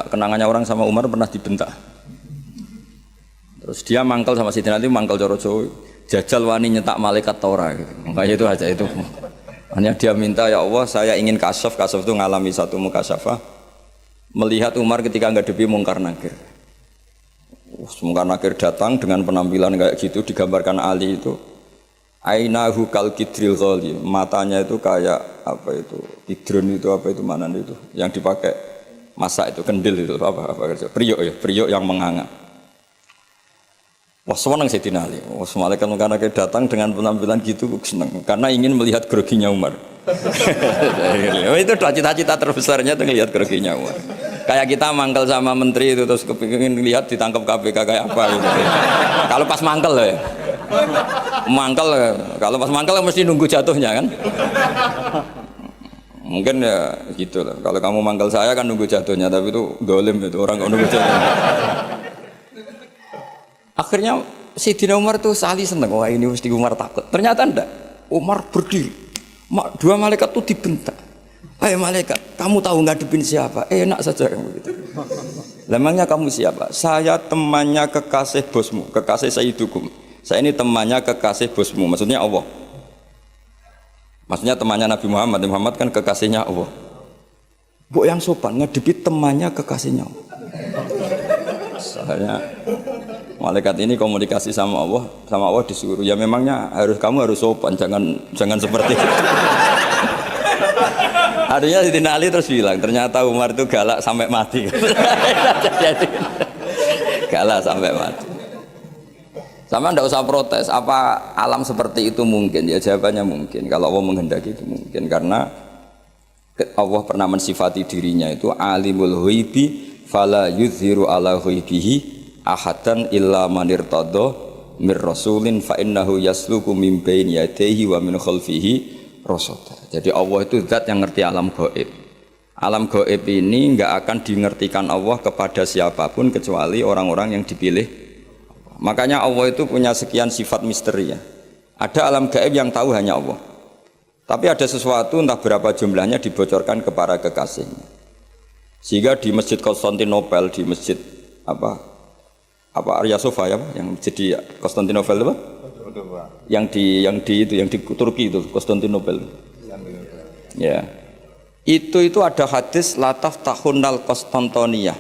Kenangannya orang sama Umar pernah dibentak. Terus dia mangkel sama Sidina Ali, mangkel coro Jawa, jajal wani nyetak malaikat Torah gitu. Makanya itu aja itu. Hanya dia minta, ya Allah saya ingin kasaf itu ngalami satu mukasyafah, melihat Umar ketika ngadepi mungkar nakir. Mungkar nakir datang dengan penampilan kayak gitu, digambarkan Ali itu ainahu kal kidril ghali, matanya itu kayak apa itu, kidron itu apa itu mana itu yang dipakai masak itu kendil itu apa priok ya, priok yang menganga. Wah senang Sayyidina Ali. Wah malaikat mungkar nakir datang dengan penampilan gitu senang karena ingin melihat groginya Umar. Itu cita-cita terbesarnya itu melihat groginya Umar. Kayak kita mangkel sama menteri itu terus kepingin lihat ditangkap KPK kayak apa gitu. Kalau pas mangkel ya. Mangkel, kalau pas mangkel mesti nunggu jatuhnya kan. Mungkin ya gitu lah. Kalau kamu mangkel saya kan nunggu jatuhnya, tapi itu dolim itu orang nunggu jatuhnya. Akhirnya Sayyidina Umar tuh sali seneng, wah ini mesti Umar takut. Ternyata enggak. Umar berdiri. Dua malaikat tuh dibentak. Hai malaikat, kamu tahu ngadepin siapa? Enak saja kamu gitu. Lemangnya kamu siapa? Saya temannya kekasih bosmu, kekasih Sayyidukum. Saya ini temannya kekasih bosmu, maksudnya Allah. Maksudnya temannya Nabi Muhammad. Nabi Muhammad kan kekasihnya Allah. Bu yang sopan ngadepi temannya kekasihnya Allah. Saya malaikat ini komunikasi sama Allah disuruh. Ya memangnya kamu harus sopan, jangan seperti itu. Artinya Sayyidina Ali terus bilang, ternyata Umar itu galak sampai mati. Galak sampai mati. Sama ndak usah protes, apa alam seperti itu mungkin? Ya jawabannya mungkin. Kalau Allah menghendaki itu mungkin, karena Allah pernah mensifati dirinya itu alimul ghaibi fala yuzhiru ala ghaibihi ahadan illa man irtada mir rasulin fa innahu yasluku min baini yadayhi wa min khalfihi rasul. Jadi Allah itu zat yang ngerti alam gaib. Alam gaib ini enggak akan dimengertikan Allah kepada siapapun kecuali orang-orang yang dipilih. Makanya Allah itu punya sekian sifat misteri ya. Ada alam gaib yang tahu hanya Allah. Tapi ada sesuatu entah berapa jumlahnya dibocorkan kepada kekasihnya. Sehingga di Masjid Konstantinopel, di Masjid apa Arya Sofia apa yang jadi Konstantinopel apa? Yang di Turki itu Konstantinopel. Ya. Itu ada hadis lataf tahunal Konstantiniyah.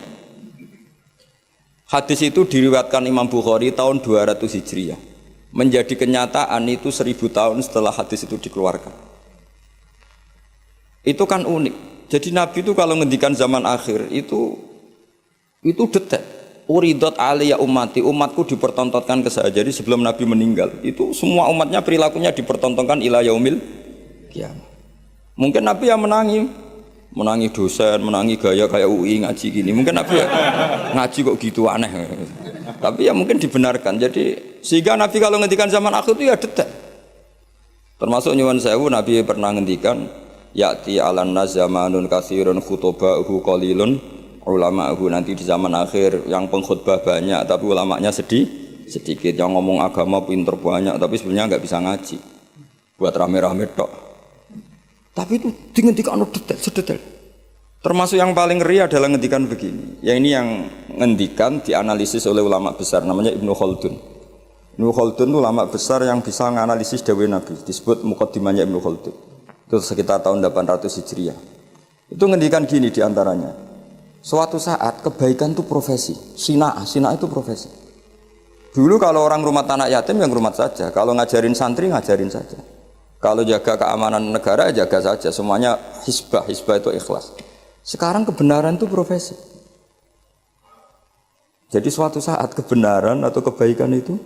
Hadis itu diriwayatkan Imam Bukhari tahun 200 Hijriah. Menjadi kenyataan itu 1000 tahun setelah hadis itu dikeluarkan. Itu kan unik. Jadi Nabi itu kalau ngendikan zaman akhir itu detail. Uridot aliyah umatku dipertontonkan ke saya. Jadi sebelum Nabi meninggal itu semua umatnya perilakunya dipertontonkan ila yaumil kiamat. Mungkin Nabi yang menangi dosen, menangi gaya kayak UI ngaji gini. Mungkin Nabi ya, ngaji kok gitu aneh. Tapi ya mungkin dibenarkan. Jadi sehingga Nabi kalau ngendikan zaman akhir itu ya detail. Termasuk nyuwun sewu Nabi pernah ngendikan ya'ti 'alan nas zamanun katsirun khutoba'uhu qalilun ulama'uhu, nanti di zaman akhir yang pengkhutbah banyak tapi ulamanya sedikit, yang ngomong agama pinter banyak tapi sebenarnya nggak bisa ngaji buat rame-rame tok. Tapi itu ngendikan sedetail. Termasuk yang paling ngeri adalah ngendikan begini. Yang ini yang ngendikan dianalisis oleh ulama besar namanya Ibnu Khaldun. Ibnu Khaldun itu ulama besar yang bisa menganalisis dawuh Nabi, disebut muqaddimahnya Ibnu Khaldun. Itu sekitar tahun 800 Hijriah. Itu ngendikan gini diantaranya. Suatu saat kebaikan itu profesi, sina'ah itu profesi. Dulu kalau orang rumah anak yatim yang rumah saja, kalau ngajarin santri ngajarin saja. Kalau jaga keamanan negara jaga saja, semuanya hisbah itu ikhlas. Sekarang kebenaran itu profesi. Jadi suatu saat kebenaran atau kebaikan itu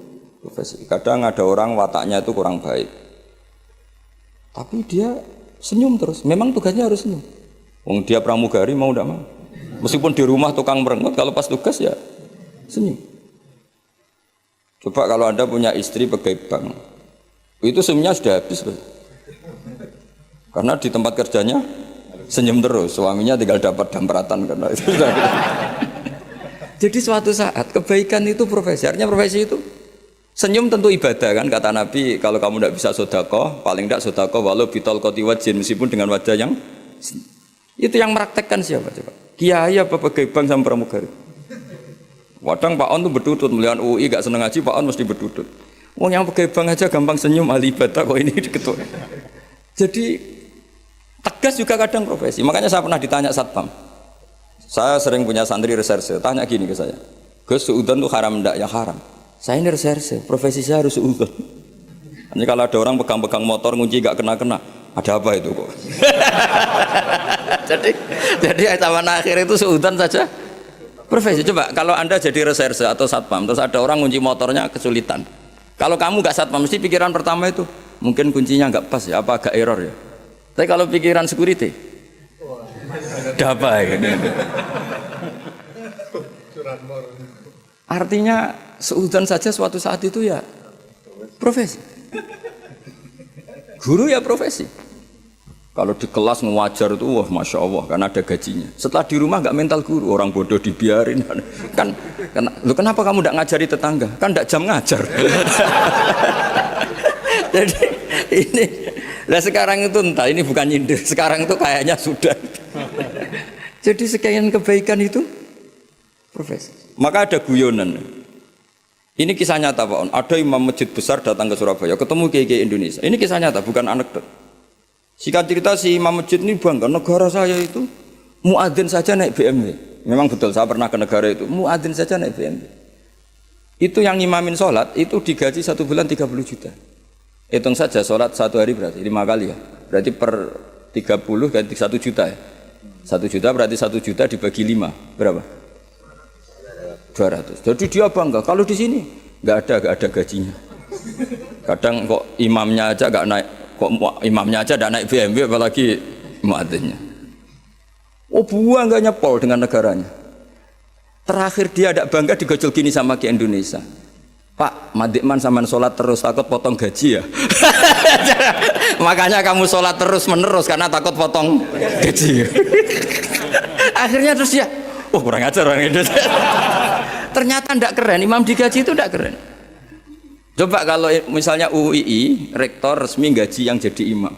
profesi. Kadang ada orang wataknya itu kurang baik, tapi dia senyum terus. Memang tugasnya harus senyum. Wong dia pramugari mau tidak mau. Meskipun di rumah tukang merengut, kalau pas tugas ya senyum. Coba kalau Anda punya istri pegawai bank, itu senyumnya sudah habis. Karena di tempat kerjanya senyum terus, suaminya tinggal dapat dampratan karena itu. Jadi suatu saat kebaikan itu profesi. Artinya profesi itu senyum tentu ibadah kan, kata Nabi, kalau kamu tidak bisa sedekah, paling tidak sedekah walau bitol qoti wajhin, meskipun dengan wajah yang Itu yang meraktekkan siapa coba? Kiai apa pegawai bank sama pramugari? Kadang Pak On tuh bertutut melihat UI gak seneng ngaji, Pak On mesti bertutut. Wong yang pegawai bank aja gampang senyum ahli ibadah kok ini ketua. Jadi tegas juga kadang profesi. Makanya saya pernah ditanya satpam. Saya sering punya santri reserse, tanya gini ke saya. Gus, suudzon itu haram enggak? Ya haram. Saya ini reserse, profesi saya harus suudzon. Nanti kalau ada orang pegang-pegang motor ngunci gak kena-kena, ada apa itu kok? jadi zaman akhir itu suudzon saja. Profesi, coba kalau Anda jadi reserse atau satpam, terus ada orang kunci motornya kesulitan. Kalau kamu gak satpam, mesti pikiran pertama itu, mungkin kuncinya gak pas ya, apa agak error ya. Tapi kalau pikiran security, apa ya? Artinya, seudon saja suatu saat itu ya profesi. Guru ya profesi. Kalau di kelas ngajar itu, wah masya Allah, karena ada gajinya. Setelah di rumah nggak mental guru, orang bodoh dibiarin. Kan, lu kenapa kamu nggak ngajari tetangga? Kan nggak jam ngajar. Jadi ini, nah sekarang itu entah, ini bukan nyindir. Sekarang itu kayaknya sudah. Jadi sekian kebaikan itu profesi. Maka ada guyonan. Ini kisah nyata Pak On. Ada imam masjid besar datang ke Surabaya, ketemu kiai Indonesia. Ini kisah nyata, bukan anekdot. Singkat cerita si imam masjid ini bangga, negara saya itu muadzin saja naik BMW. Memang betul, saya pernah ke negara itu, muadzin saja naik BMW. Itu yang imamin sholat, itu digaji 1 bulan 30 juta. Hitung saja sholat 1 hari berarti 5 kali ya. Berarti per 30 ganti 1 juta ya. 1 juta berarti 1 juta dibagi 5, berapa? 200. Jadi dia bangga, kalau di sini nggak ada gajinya. Kadang kok imamnya aja nggak naik. Kok imamnya aja tidak naik BMW apalagi muadzinnya. Oh buah nggak nyepol dengan negaranya. Terakhir dia tidak bangga digojol gini sama ke Indonesia. Pak, Madikman sama sholat terus takut potong gaji ya. Makanya kamu sholat terus menerus karena takut potong gaji. Akhirnya terus ya, oh kurang ajar orang Indonesia. Ternyata tidak keren, imam digaji itu tidak keren. Coba kalau misalnya UII, rektor resmi gaji yang jadi imam.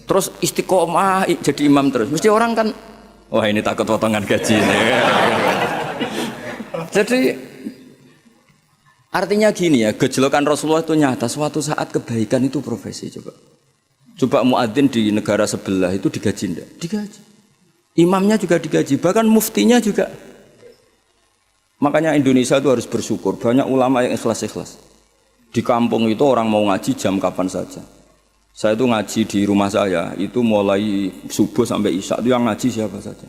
Terus istiqomah jadi imam terus. Mesti orang kan, wah ini takut potongan gaji ini. Jadi artinya gini ya, gejolokan Rasulullah itu nyata. Suatu saat kebaikan itu profesi. Coba muadzin di negara sebelah itu digaji enggak? Digaji. Imamnya juga digaji, bahkan muftinya juga. Makanya Indonesia itu harus bersyukur. Banyak ulama yang ikhlas-ikhlas. Di kampung itu orang mau ngaji jam kapan saja. Saya itu ngaji di rumah saya, itu mulai subuh sampai isya itu yang ngaji siapa saja.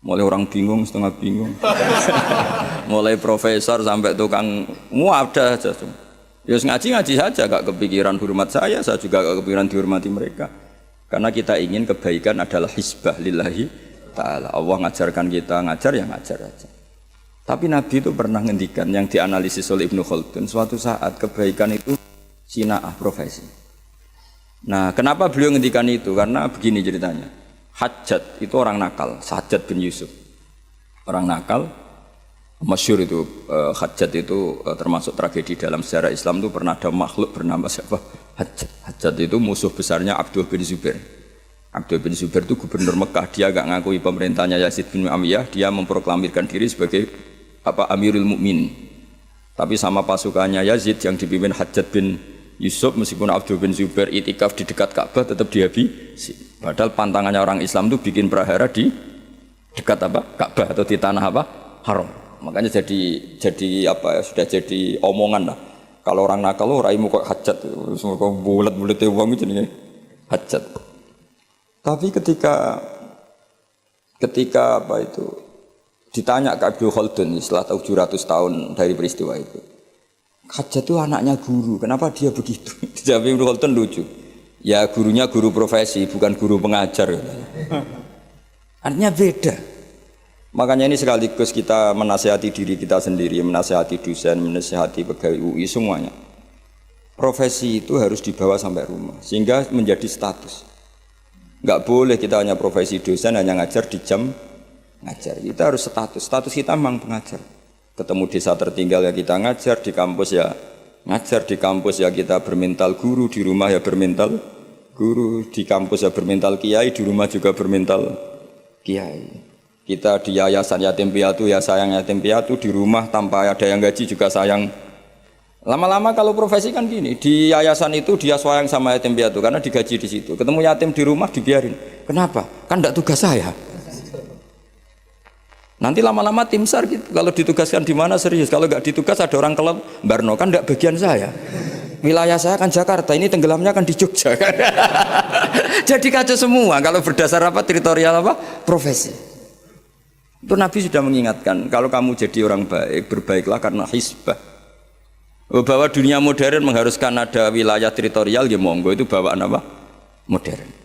Mulai orang bingung, setengah bingung. Mulai profesor sampai tukang, ada aja. Ya ngaji saja, gak kepikiran hormat saya juga gak kepikiran dihormati mereka. Karena kita ingin kebaikan adalah hisbah lillahi ta'ala. Allah ngajarkan kita, ngajar ya ngajar aja. Tapi Nabi itu pernah ngendikan yang dianalisis oleh Ibnu Khaldun, suatu saat kebaikan itu sina'ah profesi. Nah, kenapa beliau ngendikan itu? Karena begini ceritanya. Hajjat itu orang nakal, Hajjat bin Yusuf. Orang nakal, masyhur itu Hajjat itu termasuk tragedi dalam sejarah Islam itu pernah ada makhluk bernama siapa? Hajjat. Hajjat itu musuh besarnya Abdul bin Zubair. Abdul bin Zubair itu gubernur Mekah, dia gak ngakui pemerintahnya Yazid bin Muawiyah, dia memproklamirkan diri sebagai Amirul Mukminin. Tapi sama pasukannya Yazid yang dipimpin Hajjat bin Yusuf, meskipun Abdul bin Zubair itikaf di dekat Ka'bah tetap dihabisi. Padahal pantangannya orang Islam itu bikin prahara di dekat Ka'bah atau di tanah haram. Makanya jadi sudah jadi omongan lah. Kalau orang nakal raimu kok Hajjat, semua kok bulat-bulat uang itu nih Hajjat. Tapi ketika ditanya ke Abdul Khaldun setelah 700 tahun dari peristiwa itu, Hajjat itu anaknya guru, kenapa dia begitu? Dijawab Abdul Khaldun lucu, ya gurunya guru profesi, bukan guru pengajar. Artinya beda. Makanya ini sekaligus kita menasihati diri kita sendiri, menasihati dosen, menasihati pegawai UI semuanya. Profesi itu harus dibawa sampai rumah, sehingga menjadi status. Nggak boleh kita hanya profesi dosen, hanya ngajar di jam ngajar. Kita harus status kita memang pengajar. Ketemu desa tertinggal ya kita ngajar, di kampus ya ngajar, di kampus ya kita bermental guru, di rumah ya bermental guru, di kampus ya bermental kiai, di rumah juga bermental kiai. Kita di yayasan yatim piatu ya sayang yatim piatu, di rumah tanpa ada yang gaji juga sayang. Lama-lama kalau profesi kan gini, di yayasan itu dia sayang sama yatim piatu karena digaji di situ. Ketemu yatim di rumah dibiarin. Kenapa? Kan tidak tugas saya. Nanti lama-lama tim SAR gitu. Kalau ditugaskan di mana serius, kalau nggak ditugas ada orang kelab, Barno kan tidak bagian saya. Wilayah saya kan Jakarta, ini tenggelamnya kan di Jogja. Jadi kacau semua kalau berdasar apa teritorial apa profesi. Itu Nabi sudah mengingatkan, kalau kamu jadi orang baik, berbaiklah karena hisbah. Bahwa dunia modern mengharuskan ada wilayah teritorial, ya monggo itu bawaan apa? Modern.